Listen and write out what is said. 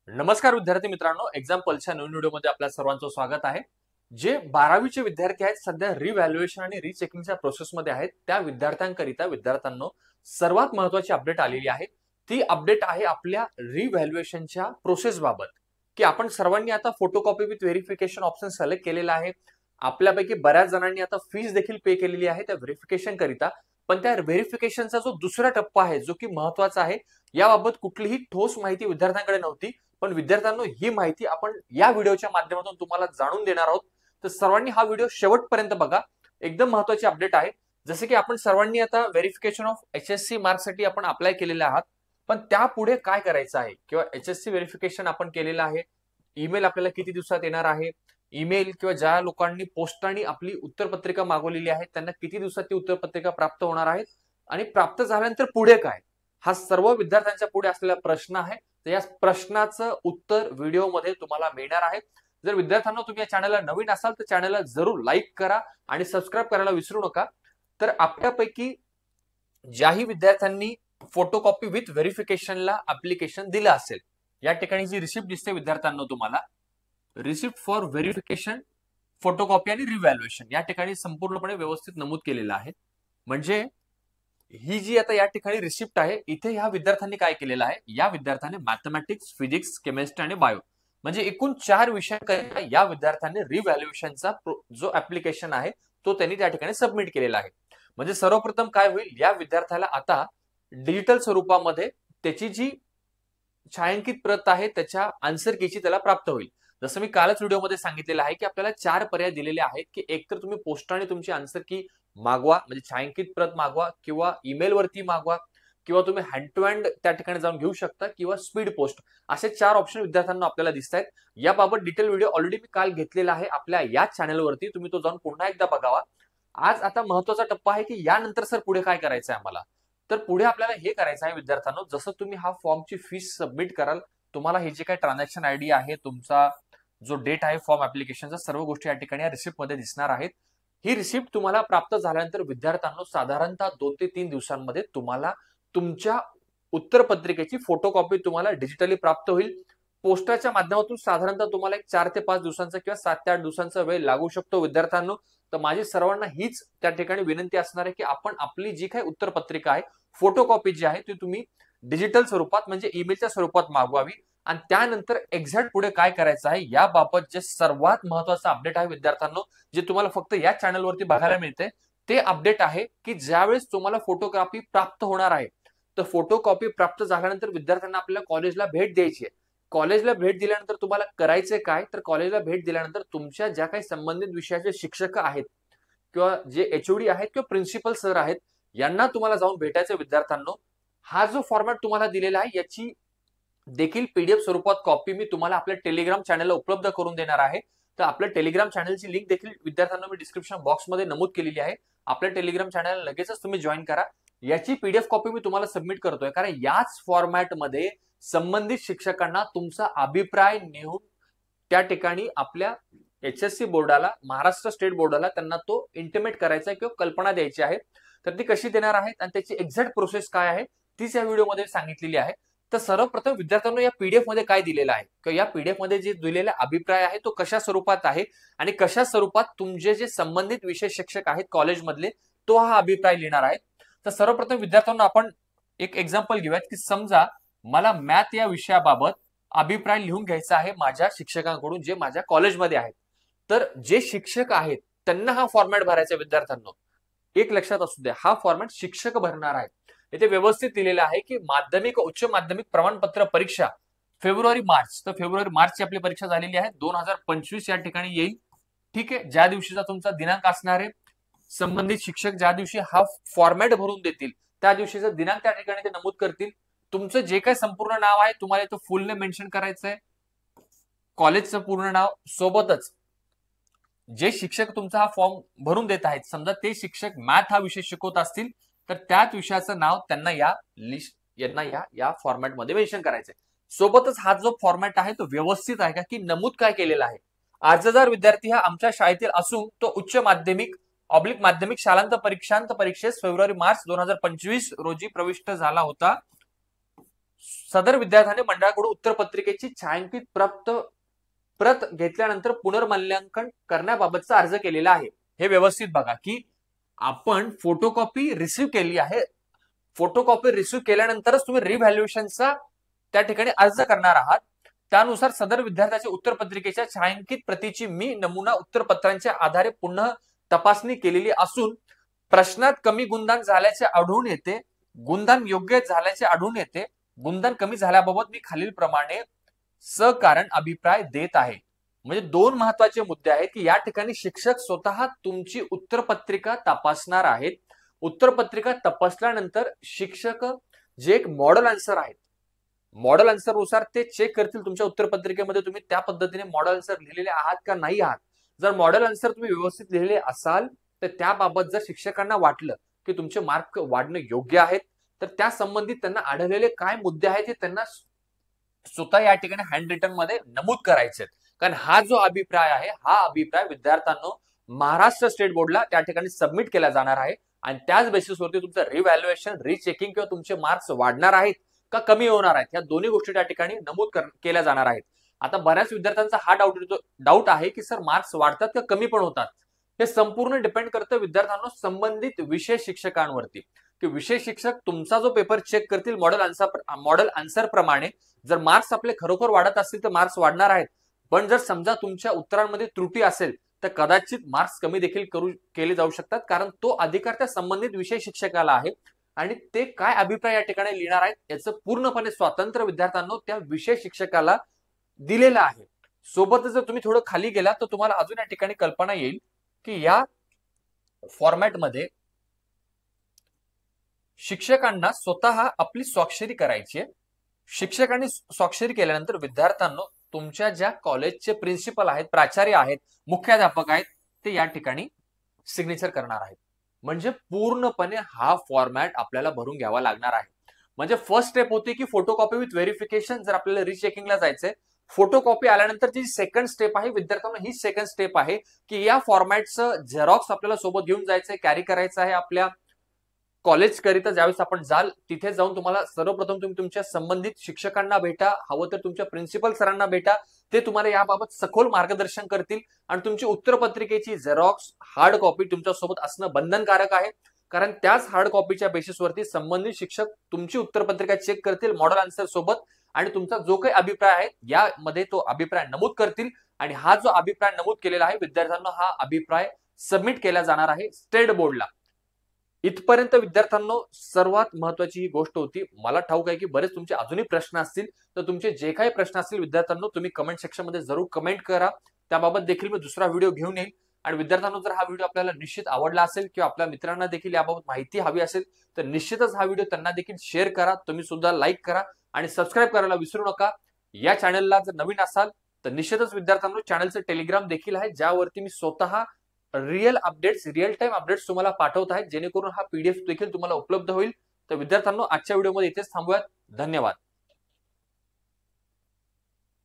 नमस्कार विद्यार्थी मित्रांनो, एक्झाम्पलच्या नवीन व्हिडिओमध्ये आपल्या सर्वांचं स्वागत आहे। जे 12वीचे विद्यार्थी आहेत सध्या रिव्हॅल्युएशन आणि रिचेकिंगच्या प्रोसेसमध्ये आहेत त्या विद्यार्थ्यांनो सर्वात महत्त्वाची अपडेट आलेली आहे। ती अपडेट आहे आपल्या रिव्हॅल्युएशनच्या प्रोसेस बाबत की आपण सर्वांनी आता photocopy with verification option select केलेला आहे। आपल्यापैकी बऱ्याच जणांनी आता फीस देखील पे केलेली आहे त्या व्हेरिफिकेशन करिता, पण त्या व्हेरिफिकेशनचा जो दुसरा टप्पा आहे जो की महत्त्वाचा आहे, याबाबत कुठलीही ठोस माहिती विद्यार्थ्यांकडे नव्हती। पण विद्यार्थ्यांनो, ही माहिती आपण या व्हिडिओच्या माध्यमातून तुम्हाला जाणून देणार आहोत, तर सर्वांनी हा व्हिडिओ शेवटपर्यंत बघा। एकदम महत्त्वाची अपडेट आहे। जसे की आपण सर्वांनी आता व्हेरिफिकेशन ऑफ एचएससी मार्क्ससाठी आपण अप्लाय केलेले आहात, पण त्यापुढे काय करायचं आहे किंवा एचएससी व्हेरिफिकेशन आपण केलेलं आहे, ईमेल आपल्याला किती दिवसात येणार आहे, ईमेल किंवा ज्या लोकांनी पोस्टाने आपली उत्तरपत्रिका मागवलेली आहे त्यांना किती दिवसात ती उत्तरपत्रिका प्राप्त होणार आहे आणि प्राप्त झाल्यानंतर पुढे काय, हा सर्व विद्यार्थ्यांच्या पुढे असलेला प्रश्न आहे। तर या प्रश्नाचं उत्तर व्हिडिओमध्ये तुम्हाला मिळणार आहे। जर विद्यार्थ्यांनो तुम्ही या चॅनलला नवीन असाल तर चॅनलला जरूर लाईक करा आणि सबस्क्राइब करायला विसरू नका। तर आपल्यापैकी ज्याही विद्यार्थ्यांनी फोटोकॉपी विथ व्हेरिफिकेशनला ऍप्लिकेशन दिलं असेल, या ठिकाणी जी रिसिप्ट दिसते विद्यार्थ्यांनो तुम्हाला, रिसिप्ट फॉर व्हेरिफिकेशन फोटोकॉपी आणि रिव्हॅल्युएशन या ठिकाणी संपूर्णपणे व्यवस्थित नमूद केलेलं आहे। म्हणजे ही जी आता या ठिकाणी रिसिप्ट आहे, इथे ह्या विद्यार्थ्यांनी काय केलेलं आहे, या विद्यार्थ्याने मॅथमॅटिक्स, फिजिक्स, केमिस्ट्री आणि बायो म्हणजे एकूण 4 विषयांकरिता या विद्यार्थ्याने रिव्हॅल्युएशनचा जो ऍप्लिकेशन आहे तो त्यांनी त्या ठिकाणी सबमिट केलेला आहे। म्हणजे सर्वप्रथम काय होईल, या विद्यार्थ्याला आता डिजिटल स्वरूपामध्ये त्याची जी छायांकित प्रत आहे त्याच्या आन्सर कीची त्याला प्राप्त होईल। जसं मी कालच व्हिडिओमध्ये सांगितलेलं आहे की आपल्याला 4 पर्याय दिलेले आहेत की एकतर तुम्ही पोस्टाने तुमची आन्सर की मागवा म्हणजे छायांकित प्रत मागवा, किंवा ईमेल वरती मागवा, किंवा तुम्ही हँड टू हँड त्या ठिकाणी जाऊन घेऊ शकता, किंवा स्पीड पोस्ट, असे 4 ऑप्शन विद्यार्थ्यांना आपल्याला दिसत आहेत। याबाबत डिटेल व्हिडिओ ऑलरेडी मी काल घेतलेला आहे आपल्या या चॅनलवरती, तुम्ही तो जाऊन पुन्हा एकदा बघावा। आज आता महत्त्वाचा टप्पा आहे की यानंतर सर पुढे काय करायचं आहे आम्हाला। तर पुढे आपल्याला हे करायचं आहे विद्यार्थ्यांनो, जसं तुम्ही हा फॉर्मची फीस सबमिट कराल, तुम्हाला हे जे काही ट्रान्झॅक्शन आयडी आहे, तुमचा जो डेट आहे फॉर्म ऍप्लिकेशनचा, सर्व गोष्टी या ठिकाणी या रिसिप्ट मध्ये दिसणार आहेत। ही रिसिप्ट तुम्हाला प्राप्त झाल्यानंतर विद्यार्थ्यांनो साधारणतः 2 ते 3 दिवसांमध्ये तुम्हाला तुमच्या उत्तरपत्रिकेची फोटोकॉपी तुम्हाला डिजिटली प्राप्त होईल। पोस्टाच्या माध्यमातून साधारणतः तुम्हाला एक 4 ते 5 दिवसांचा किंवा 7 ते 8 दिवसांचा वेळ लागू शकतो विद्यार्थ्यांनो। तर माझी सर्वांना हीच त्या ठिकाणी विनंती असणार आहे की आपण आपली जी काही उत्तरपत्रिका आहे, फोटोकॉपी जी आहे ती तुम्ही डिजिटल स्वरूपात म्हणजे ईमेलच्या स्वरूपात मागवावी। आणि त्यानंतर एक्झॅक्ट पुढे काय करायचं आहे याबाबत जे सर्वात महत्त्वाचं अपडेट आहे विद्यार्थ्यांनो, जे तुम्हाला फक्त या चॅनलवरती बघायला मिळते, ते अपडेट आहे की ज्यावेळेस तुम्हाला फोटोकॉपी प्राप्त होणार आहे, तर फोटोकॉपी प्राप्त झाल्यानंतर विद्यार्थ्यांना आपल्याला कॉलेजला भेट द्यायची आहे। कॉलेजला भेट दिल्यानंतर तुम्हाला करायचे काय, तर कॉलेजला भेट दिल्यानंतर तुमच्या ज्या काही संबंधित विषयाचे शिक्षक आहेत किंवा जे एचओडी आहेत किंवा प्रिन्सिपल सर आहेत, यांना तुम्हाला जाऊन भेटायचं विद्यार्थ्यांनो। हा जो फॉर्मॅट तुम्हाला दिलेला आहे याची देखील पीडीएफ स्वरूपात कॉपी मी तुम्हाला आपल्या टेलिग्राम चॅनलला उपलब्ध करून देणार आहे। तर आपल्या टेलिग्राम चॅनलची लिंक देखील विद्यार्थ्यांना मी डिस्क्रिप्शन बॉक्समध्ये नमूद केलेली आहे। आपल्या टेलिग्राम चॅनलला लगेचच तुम्ही जॉईन करा। याची पीडीएफ कॉपी मी तुम्हाला सबमिट करतोय, कारण याच फॉर्मॅटमध्ये संबंधित शिक्षकांना तुमचा अभिप्राय नेऊन त्या ठिकाणी आपल्या एचएससी बोर्डाला, महाराष्ट्र स्टेट बोर्डाला त्यांना तो इंटिमेट करायचा किंवा कल्पना द्यायची आहे। तर ती कशी देणार आहेत आणि त्याची एक्झॅक्ट प्रोसेस काय आहे तीच या व्हिडिओमध्ये सांगितलेली आहे। तर सर्वप्रथम विद्यार्थ्यांनो, या पीडीएफ मध्ये काय दिलेलं आहे किंवा या पीडीएफ मध्ये जे दिलेला अभिप्राय आहे तो कशा स्वरूपात आहे आणि कशा स्वरूपात तुमचे जे संबंधित विषय शिक्षक आहेत कॉलेजमधले तो हा अभिप्राय लिहिणार आहे। तर सर्वप्रथम विद्यार्थ्यांना आपण एक एक्झाम्पल घेऊयात की समजा मला मॅथ या विषयाबाबत अभिप्राय लिहून घ्यायचा आहे माझ्या शिक्षकांकडून जे माझ्या कॉलेजमध्ये आहेत। तर जे शिक्षक आहेत त्यांना हा फॉर्मॅट भरायचा विद्यार्थ्यांनो। एक लक्षात असू द्या, हा फॉर्मॅट शिक्षक भरणार आहेत। इथे व्यवस्थित दिलेलं आहे की माध्यमिक उच्च माध्यमिक प्रमाणपत्र परीक्षा फेब्रुवारी मार्च, तर फेब्रुवारी मार्चची आपली परीक्षा झालेली आहे, 2025 या ठिकाणी येईल। ठीक आहे, ज्या दिवशीचा तुमचा दिनांक असणार आहे, संबंधित शिक्षक ज्या दिवशी हा फॉर्मॅट भरून देतील त्या दिवशीचा दिनांक त्या ठिकाणी ते नमूद करतील। तुमचं जे काही संपूर्ण नाव आहे तुम्हाला इथं फुल नेम मेन्शन करायचं आहे, कॉलेजचं पूर्ण नाव, सोबतच जे शिक्षक तुमचा हा फॉर्म भरून देत आहेत, समजा ते शिक्षक मॅथ हा विषय शिकवत असतील तर त्याच विषयाचं नाव त्यांना या लिस्ट या फॉर्मॅटमध्ये मेन्शन करायचंय। सोबतच हा जो फॉर्मॅट आहे तो व्यवस्थित आहे का की नमूद काय केलेला आहे, अर्जदार विद्यार्थी हा आमच्या शाळेतील असून तो उच्च माध्यमिक माध्यमिक शालांत परीक्षेस फेब्रुवारी मार्च 2025 रोजी प्रविष्ट झाला होता। सदर विद्यार्थ्याने मंडळाकडून उत्तरपत्रिकेची छायांकित प्रत घेतल्यानंतर पुनर्मूल्यांकन करण्याबाबतचा अर्ज केलेला आहे. हे व्यवस्थित बघा की आपण फोटोकॉपी रिसिव्ह केली आहे. फोटोकॉपी रिसिव्ह केल्यानंतरच तुम्ही रिव्हॅल्युएशनचा त्या ठिकाणी अर्ज करणार आहात. त्यानुसार सदर विद्यार्थ्याच्या उत्तरपत्रिकेच्या छायांकित प्रतीची मी नमुना उत्तरपत्रांच्या आधारे पुन्हा तपासणी केलेली असून प्रश्नात कमी गुणदान झाल्याचे आढळून येते, गुणदान योग्य झाल्याचे आढळून येते. गुणदान कमी झाल्याबाबत मी खालील प्रमाणे सकारण अभिप्राय देत आहे. म्हणजे दोन महत्वाचे मुद्दे आहेत की या ठिकाणी शिक्षक स्वतः तुमची उत्तरपत्रिका तपासणार आहेत. उत्तरपत्रिका तपासल्यानंतर शिक्षक जे एक मॉडेल आन्सर आहेत, मॉडेल आन्सर नुसार ते चेक करतील तुमच्या उत्तरपत्रिकेमध्ये तुम्ही त्या पद्धतीने मॉडेल आन्सर लिहिलेले आहात का नाही आहात. जर मॉडेल आन्सर तुम्ही व्यवस्थित लिहिलेले असाल तर त्याबाबत जर शिक्षकांना वाटलं की तुमचे मार्क वाढणे योग्य आहेत तर त्या संबंधित त्यांना आढळलेले काय मुद्दे आहेत ते त्यांना स्वतः या ठिकाणी हँड रिटन मध्ये नमूद करायचे. कारण हा जो अभिप्राय आहे हा अभिप्राय विद्यार्थ्यांनो महाराष्ट्र स्टेट बोर्डला त्या ठिकाणी सबमिट केला जाणार आहे आणि त्याच बेसिसवरती तुमचं रिव्हॅल्युएशन, रिचेकिंग किंवा तुमचे मार्क्स वाढणार आहेत का कमी होणार आहेत या दोन्ही गोष्टी त्या ठिकाणी नमूद केल्या जाणार आहेत. आता बऱ्याच विद्यार्थ्यांचा हा डाऊट आहे की सर मार्क्स वाढतात का कमी पण होतात. हे संपूर्ण डिपेंड करतं विद्यार्थ्यांना संबंधित विषय शिक्षकांवरती की विषय शिक्षक तुमचा जो पेपर चेक करतील मॉडेल आन्सर प्रमाणे. जर मार्क्स आपले खरोखर वाढत असतील तर मार्क्स वाढणार आहेत, पण जर समजा तुमच्या उत्तरांमध्ये त्रुटी असेल तर कदाचित मार्क्स कमी देखील केले जाऊ शकतात. कारण तो अधिकार त्या संबंधित विषय शिक्षकाला आहे आणि ते काय अभिप्राय या ठिकाणी लिहिणार आहेत याचं पूर्णपणे स्वातंत्र्य विद्यार्थ्यांना त्या विषय शिक्षकाला दिलेलं आहे. सोबतच जर तुम्ही थोडं खाली गेला तर तुम्हाला अजून या ठिकाणी कल्पना येईल की या फॉर्मॅटमध्ये शिक्षकांना स्वतः आपली स्वाक्षरी करायची आहे. शिक्षकांनी स्वाक्षरी केल्यानंतर विद्यार्थ्यांना तुमच्या ज्या कॉलेजचे प्रिन्सिपल आहेत, प्राचार्य आहेत, मुख्याध्यापक आहेत ते या ठिकाणी सिग्नेचर करणार आहेत. म्हणजे पूर्णपणे हा फॉर्मॅट आपल्याला भरून घ्यावा लागणार आहे. म्हणजे फर्स्ट स्टेप होती की फोटोकॉपी विथ व्हेरिफिकेशन. जर आपल्याला रिचेकिंगला जायचंय, फोटोकॉपी आल्यानंतर जी सेकंड स्टेप आहे विद्यार्थ्यांना ही सेकंड स्टेप आहे की या फॉर्मॅटचं झेरॉक्स आपल्याला सोबत घेऊन जायचंय, कॅरी करायचं आहे आपल्या कॉलेज करिता. ज्यावेळेस आपण जाल तिथे जाऊन तुम्हाला सर्वप्रथम तुम्ही तुमच्या संबंधित शिक्षकांना भेटा, हवं तर तुमच्या प्रिन्सिपल सरांना भेटा. ते तुम्हाला याबाबत सखोल मार्गदर्शन करतील आणि तुमची उत्तरपत्रिकेची झेरॉक्स हार्ड कॉपी तुमच्या सोबत असणं बंधनकारक आहे. कारण त्याच हार्ड कॉपीच्या बेसिसवरती संबंधित शिक्षक तुमची उत्तरपत्रिका चेक करतील मॉडेल आन्सर सोबत आणि तुमचा जो काही अभिप्राय आहे यामध्ये तो अभिप्राय नमूद करतील आणि हा जो अभिप्राय नमूद केलेला आहे विद्यार्थ्यांना हा अभिप्राय सबमिट केला जाणार आहे स्टेट बोर्डला. इथपर्यंत विद्यार्थ्यांना सर्वात महत्वाची ही गोष्ट होती. मला ठाऊक आहे की बरेच तुमचे अजूनही प्रश्न असतील, तर तुमचे जे काही प्रश्न असतील विद्यार्थ्यांना तुम्ही कमेंट सेक्शन मध्ये जरूर कमेंट करा. त्याबाबत देखील मी दुसरा व्हिडिओ घेऊन येईल. आणि विद्यार्थ्यांना जर हा व्हिडिओ आपल्याला निश्चित आवडला असेल किंवा आपल्या मित्रांना देखील याबाबत माहिती हवी असेल तर निश्चितच हा व्हिडिओ त्यांना देखील शेअर करा. तुम्ही सुद्धा लाईक करा आणि सबस्क्राईब करायला विसरू नका. या चॅनलला जर नवीन असाल तर निश्चितच विद्यार्थ्यांना चॅनलचं टेलिग्राम देखील आहे ज्यावरती मी स्वतः रिअल टाइम अपडेट्स तुम्हाला पाठवत आहेत जेणेकरून हा पीडीएफ देखील तुम्हाला उपलब्ध होईल. तर विद्यार्थ्यांना आजच्या व्हिडिओमध्ये इथेच थांबूयात. धन्यवाद.